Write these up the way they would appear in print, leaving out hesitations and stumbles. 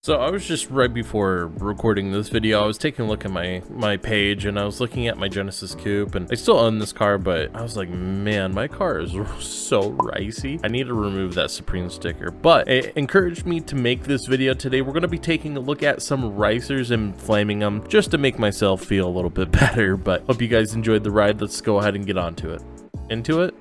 So I was just right before recording this video, I was taking a look at my page and I was looking at my Genesis Coupe, and I still own this car, but I was like, man, my car is so ricey. I need to remove that Supreme sticker, but it encouraged me to make this video today. We're going to be taking a look at some ricers and flaming them just to make myself feel a little bit better, but hope you guys enjoyed the ride. Let's go ahead and get onto it. Onto it.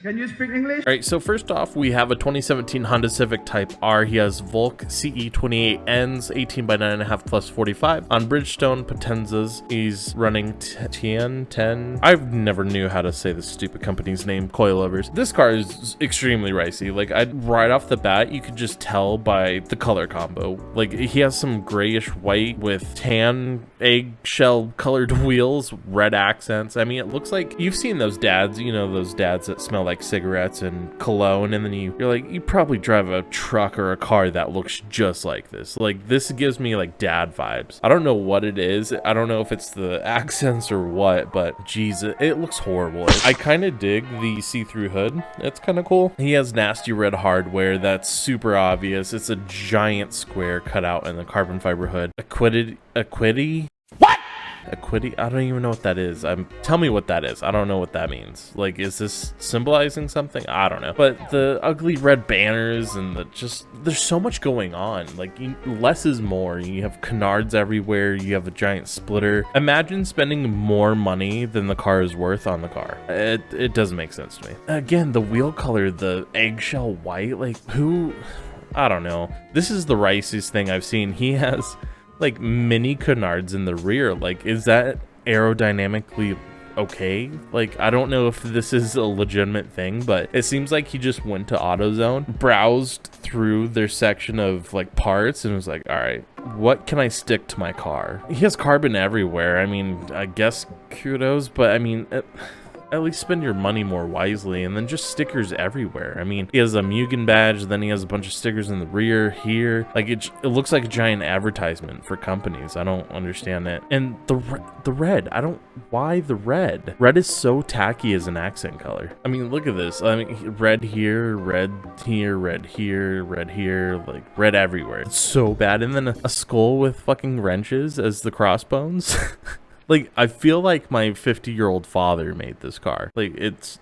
Can you speak English? All right, so first off, we have a 2017 Honda Civic Type R. He has Volk CE28Ns, 18 by 9.5 plus 45. On Bridgestone Potenzas, he's running 10. I've never knew how to say this stupid company's name, coilovers. This car is extremely ricey. Like, right off the bat, you could just tell by the color combo. Like, he has some grayish white with tan eggshell colored wheels, red accents. I mean, it looks like you've seen those dads, you know, those dads that smell like cigarettes and cologne, and then you're like, you probably drive a truck or a car that looks just like this. Like, this gives me like dad vibes. I don't know what it is. I don't know if it's the accents or what, but geez, it looks horrible. I kind of dig the see-through hood. It's kind of cool. He has nasty red hardware that's super obvious. It's a giant square cut out in the carbon fiber hood. Equity? I don't even know what that is. Tell me what that is. I don't know what that means. Like, is this symbolizing something? I don't know. But the ugly red banners and there's so much going on. Like, less is more. You have canards everywhere. You have a giant splitter. Imagine spending more money than the car is worth on the car. It doesn't make sense to me. Again, the wheel color, the eggshell white, like, who? I don't know. This is the riciest thing I've seen. He has like mini canards in the rear. Like, is that aerodynamically okay? Like, I don't know if this is a legitimate thing, but it seems like he just went to AutoZone, browsed through their section of like parts, and was like, all right, what can I stick to my car? He has carbon everywhere. I mean, I guess kudos, but I mean, at least spend your money more wisely, and then just stickers everywhere. I mean, he has a Mugen badge, then he has a bunch of stickers in the rear here. Like, it looks like a giant advertisement for companies. I don't understand that. And the red, why the red? Red is so tacky as an accent color. I mean, look at this. I mean, red here, red here, red here, red here, like red everywhere. It's so bad. And then a skull with fucking wrenches as the crossbones. Like, I feel like my 50-year-old father made this car. Like, it's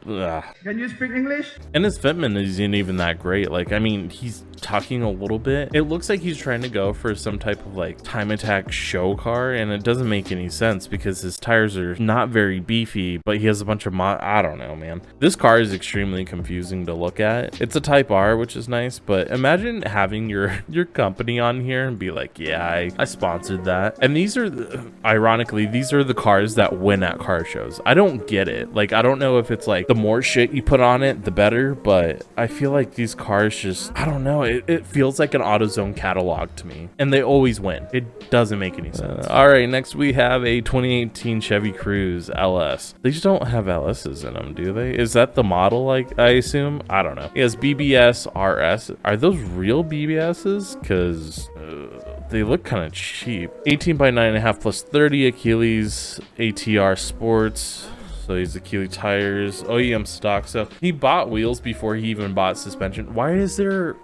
Can you speak English? And his fitment isn't even that great. Like, I mean, he's tucking a little bit. It looks like he's trying to go for some type of like time attack show car, and it doesn't make any sense because his tires are not very beefy, but he has a bunch of I don't know, man. This car is extremely confusing to look at. It's a Type R, which is nice, but imagine having your company on here and be like, yeah, I sponsored that. And these are, ironically, these are the cars that win at car shows. I don't get it. Like, I don't know if it's like the more shit you put on it, the better, but I feel like these cars just, I don't know, it feels like an AutoZone catalog to me, and they always win. It doesn't make any sense. All right, next we have a 2018 Chevy Cruze LS. These don't have LS's in them, do they? Is that the model, like, I assume? I don't know. He has BBS RS. Are those real BBS's? Because they look kind of cheap. 18 by 9.5 plus 30 Achilles ATR Sports. So he's Achilles tires, OEM stock. So he bought wheels before he even bought suspension. Why is there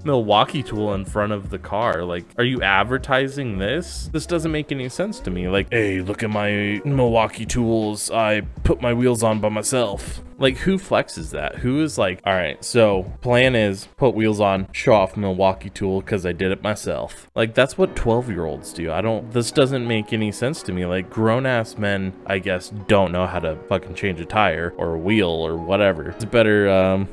Milwaukee tool in front of the car? Like, are you advertising this? This doesn't make any sense to me. Like, hey, look at my Milwaukee tools. I put my wheels on by myself. Like, who flexes that? Who is like, all right, so plan is put wheels on, show off Milwaukee tool because I did it myself. Like, that's what 12-year-olds do. This doesn't make any sense to me. Like, grown-ass men, I guess, don't know how to fucking change a tire or a wheel or whatever. It's a better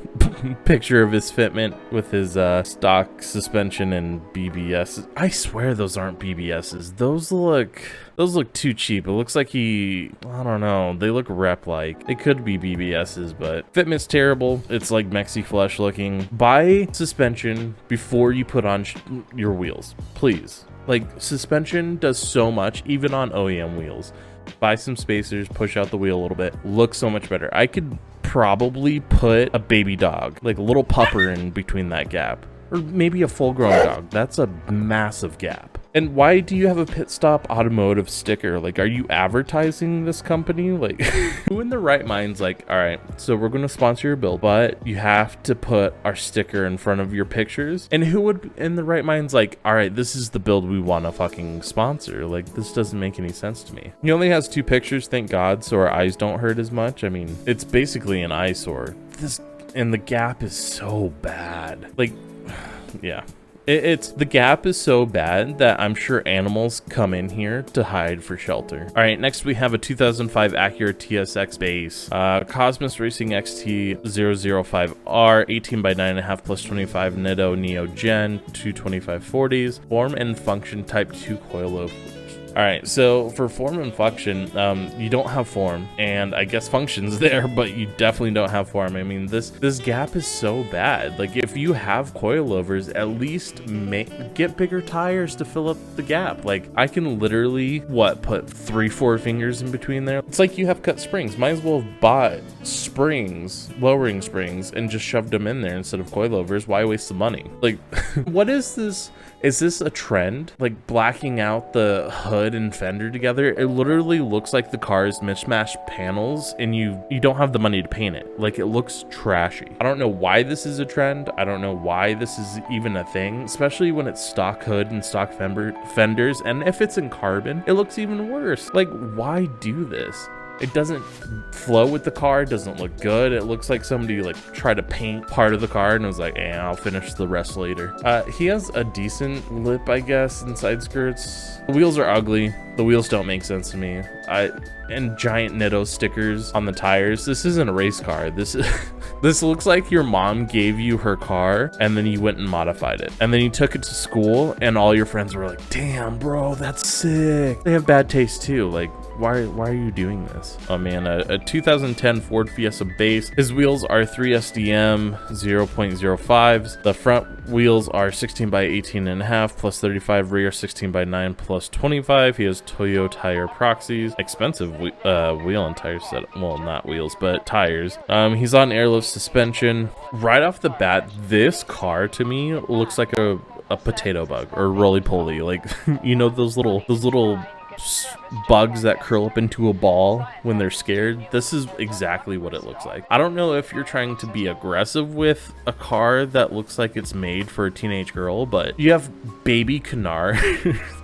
picture of his fitment with his stock suspension and BBS. I swear those aren't BBS's. Those look too cheap. It looks like I don't know, they look rep-like. They could be BBS's, but fitment's terrible. It's like Mexi Flesh looking. Buy suspension before you put on your wheels, please. Like, suspension does so much, even on OEM wheels. Buy some spacers, push out the wheel a little bit. Looks so much better. I could probably put a baby dog, like a little pupper, in between that gap. Or maybe a full-grown dog. That's a massive gap. And why do you have a Pit Stop Automotive sticker? Like, are you advertising this company? Like, who in the right mind's like, all right, so we're going to sponsor your build, but you have to put our sticker in front of your pictures? And who would in the right mind's like, all right, this is the build we want to fucking sponsor? Like, this doesn't make any sense to me. He only has 2 pictures, thank God, so our eyes don't hurt as much. I mean, it's basically an eyesore. And the gap is so bad. Like, yeah. It's the gap is so bad that I'm sure animals come in here to hide for shelter. All right, next we have a 2005 Acura TSX base, Cosmos Racing XT005R, 18 by 9.5 plus 25 Neo Gen, 225/40s, form and function type 2 coilover. All right, so for form and function, you don't have form, and I guess function's there, but you definitely don't have form. I mean, this gap is so bad. Like, if you have coilovers, at least get bigger tires to fill up the gap. Like, I can literally, put 3-4 fingers in between there? It's like you have cut springs. Might as well have bought springs, lowering springs, and just shoved them in there instead of coilovers. Why waste the money? Like, what is this? Is this a trend? Like, blacking out the hood and fender together? It literally looks like the car is mismatched panels and you don't have the money to paint it. Like, it looks trashy. I don't know why this is a trend. I don't know why this is even a thing, especially when it's stock hood and stock fenders. And if it's in carbon, it looks even worse. Like, why do this? It doesn't flow with the car. It doesn't look good. It looks like somebody like tried to paint part of the car and was like, I'll finish the rest later. He has a decent lip, I guess, and side skirts. The wheels are ugly. The wheels don't make sense to me. And giant Nitto stickers on the tires. This isn't a race car. This looks like your mom gave you her car and then you went and modified it. And then you took it to school and all your friends were like, damn, bro, that's sick. They have bad taste too. Like, why are you doing this? Oh man, a 2010 Ford Fiesta base. His wheels are 3SDM 0.05s. The front wheels are 16 by 18.5 plus 35, rear 16 by 9 plus 25. He has Toyo tire proxies. Expensive wheel and tire set. Well, not wheels, but tires. He's on airlift suspension. Right off the bat, this car to me looks like a potato bug or roly-poly. Like, you know, those little bugs that curl up into a ball when they're scared. This is exactly what it looks like. I don't know if you're trying to be aggressive with a car that looks like it's made for a teenage girl, but you have baby canard.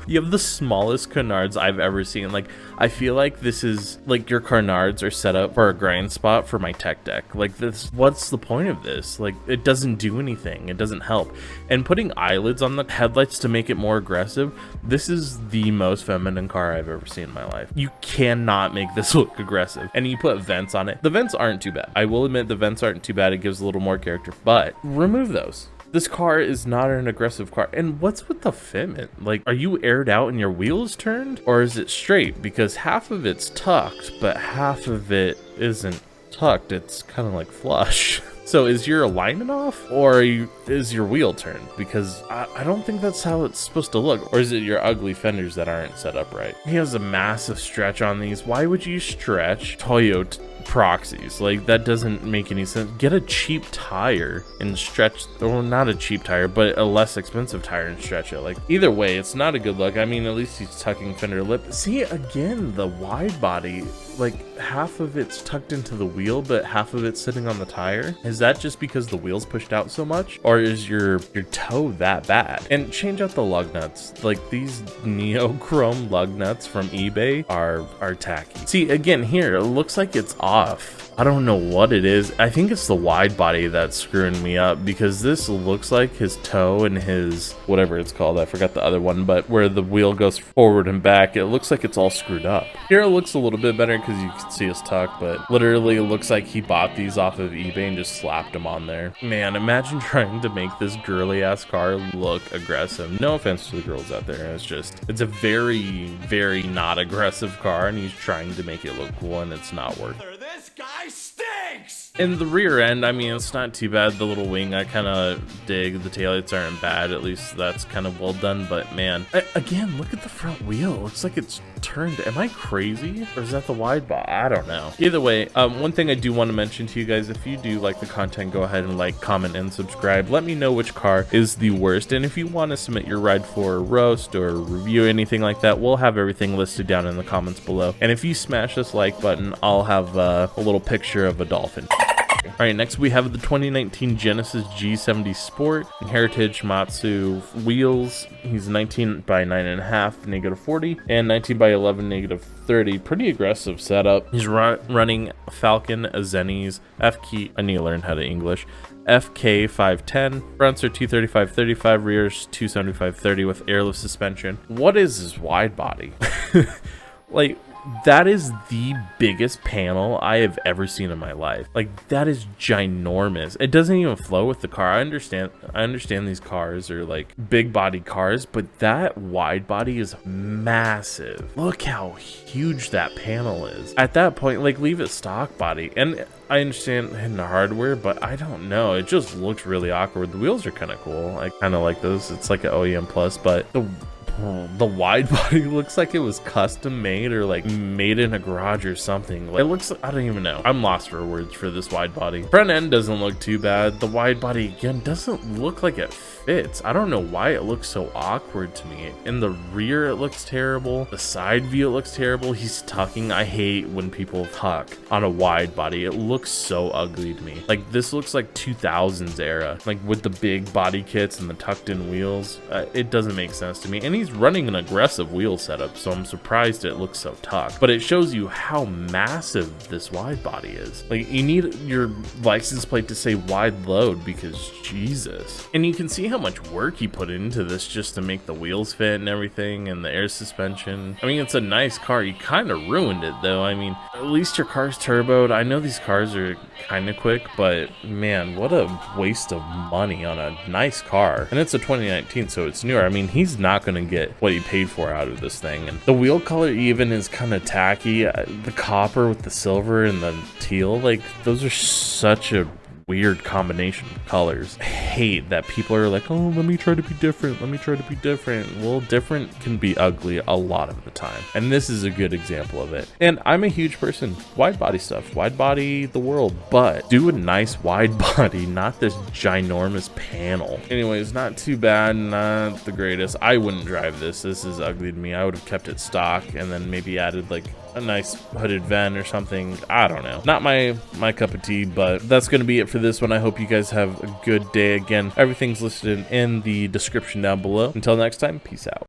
You have the smallest canards I've ever seen. Like, I feel like this is like your canards are set up for a grind spot for my tech deck. Like, this, what's the point of this? Like, it doesn't do anything. It doesn't help. And putting eyelids on the headlights to make it more aggressive, this is the most feminine car I've ever seen in my life. You cannot make this look aggressive. And you put vents on it. The vents aren't too bad. I will admit the vents aren't too bad. It gives a little more character, but remove those. This car is not an aggressive car. And what's with the fitment? Like, are you aired out and your wheels turned? Or is it straight? Because half of it's tucked, but half of it isn't tucked. It's kind of like flush. So is your alignment off? Or is your wheel turned? Because I don't think that's how it's supposed to look. Or is it your ugly fenders that aren't set up right? He has a massive stretch on these. Why would you stretch Toyota proxies? Like, that doesn't make any sense. Get a cheap tire and stretch, or not a cheap tire, but a less expensive tire and stretch it. Like, either way, it's not a good look. I mean, at least he's tucking fender lip. See, again, the wide body, like, half of it's tucked into the wheel, but half of it's sitting on the tire. Is that just because the wheel's pushed out so much? Or is your toe that bad? And change out the lug nuts. Like, these neochrome lug nuts from eBay are tacky. See, again, here, it looks like it's off. I don't know what it is. I think it's the wide body that's screwing me up, because this looks like his toe and his whatever it's called, I forgot the other one, but where the wheel goes forward and back, it looks like it's all screwed up. Here it looks a little bit better because you can see his tuck, but literally it looks like he bought these off of eBay and just slapped them on there. Man, imagine trying to make this girly ass car look aggressive. No offense to the girls out there, it's a very, very not aggressive car, and he's trying to make it look cool, and it's not working. This guy stinks! In the rear end, I mean, it's not too bad. The little wing, I kind of dig. The taillights aren't bad. At least that's kind of well done. But man, again, look at the front wheel. It looks like it's turned. Am I crazy? Or is that the wide body? I don't know. Either way, one thing I do want to mention to you guys, if you do like the content, go ahead and like, comment, and subscribe. Let me know which car is the worst. And if you want to submit your ride for a roast or review, anything like that, we'll have everything listed down in the comments below. And if you smash this like button, I'll have a little picture of a dolphin. Alright, next we have the 2019 Genesis G70 Sport, Heritage Matsu wheels. He's 19 by 9.5, negative 40, and 19 by 11, negative 30. Pretty aggressive setup. He's running Falcon Azenis FK. I need to learn how to English. FK 510. Fronts are 235/35, rears 275/30 with airlift suspension. What is this wide body? Like, that is the biggest panel I have ever seen in my life. Like, that is ginormous. It doesn't even flow with the car. I understand these cars are like big body cars, but that wide body is massive. Look how huge that panel is. At that point, like, leave it stock body. And I understand hitting the hardware, but I don't know. It just looks really awkward. The wheels are kind of cool. I kind of like those. It's like an OEM plus, but the wide body looks like it was custom made or like made in a garage or something. Like, it looks, I don't even know. I'm lost for words for this wide body. Front end doesn't look too bad. The wide body again doesn't look like it fits. I don't know why it looks so awkward to me. In the rear it looks terrible. The side view it looks terrible. He's tucking. I hate when people tuck on a wide body. It looks so ugly to me. Like, this looks like 2000s era, like with the big body kits and the tucked in wheels. It doesn't make sense to me. And he's running an aggressive wheel setup, so I'm surprised it looks so tucked. But it shows you how massive this wide body is. Like, you need your license plate to say wide load, because Jesus. And you can see how much work he put into this just to make the wheels fit and everything, and the air suspension. I mean, it's a nice car. You kind of ruined it though. I mean, at least your car's turboed. I know these cars are kind of quick, but man, what a waste of money on a nice car. And it's a 2019, so it's newer. I mean, he's not gonna get what he paid for out of this thing. And the wheel color even is kind of tacky. The copper with the silver and the teal, like, those are such a weird combination of colors. I hate that people are like, oh, let me try to be different, let me try to be different. Well, different can be ugly a lot of the time, and this is a good example of it. And I'm a huge person, wide body stuff, wide body the world, but do a nice wide body, not this ginormous panel. Anyways, not too bad, not the greatest. I wouldn't drive this. This is ugly to me. I would have kept it stock and then maybe added like a nice hooded vent or something. I don't know. Not my cup of tea, but that's going to be it for this one. I hope you guys have a good day. Again, everything's listed in the description down below. Until next time, peace out.